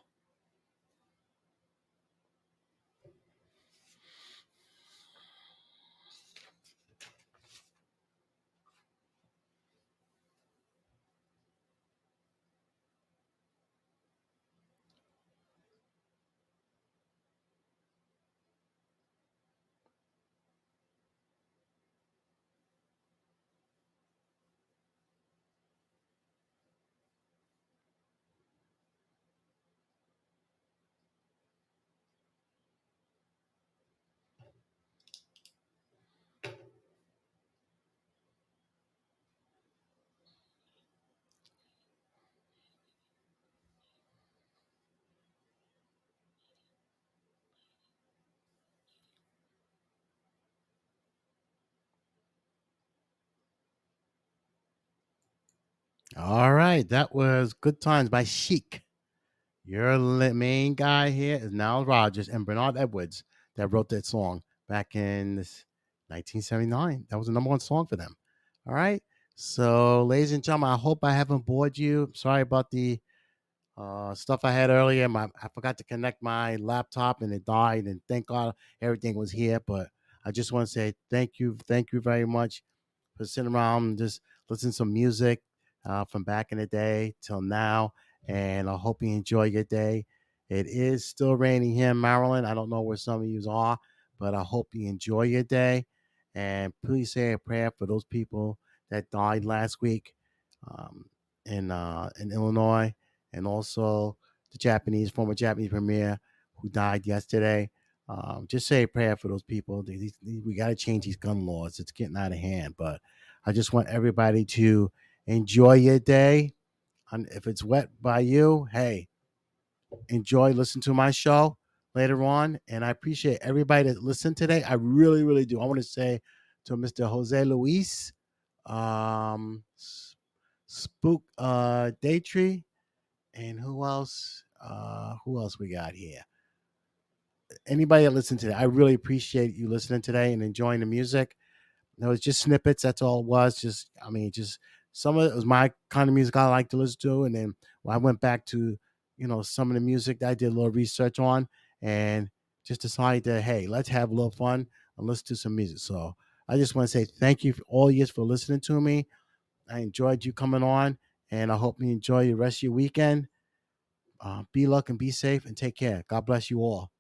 All right, that was Good Times by Chic. Your main guy here is Nile Rodgers and Bernard Edwards that wrote that song back in 1979. That was the number one song for them. All right. So, ladies and gentlemen, I hope I haven't bored you. Sorry about the stuff I had earlier. I forgot to connect my laptop and it died. And thank God everything was here. But I just want to say thank you very much for sitting around and just listening to some music from back in the day till now. And I hope you enjoy your day. It is still raining here in Maryland. I don't know where some of you are, but I hope you enjoy your day. And please say a prayer for those people that died last week um, in Illinois, and also the former Japanese premier who died yesterday. Just say a prayer for those people. We got to change these gun laws. It's getting out of hand. But I just want everybody to enjoy your day. And if it's wet by you, hey, enjoy. Listen to my show later on. And I appreciate everybody that listened today. I really, really do. I want to say to Mr. Jose Luis, Spook Daytree, and who else? Who else we got here? Anybody that listened today, I really appreciate you listening today and enjoying the music. It was just snippets. That's all it was. Just some of it was my kind of music I like to listen to, and then when I went back to, some of the music that I did a little research on, and just decided that hey, let's have a little fun and listen to some music. So I just want to say thank you for all years for listening to me. I enjoyed you coming on, And I hope you enjoy the rest of your weekend. Be luck and be safe and take care. God bless you all.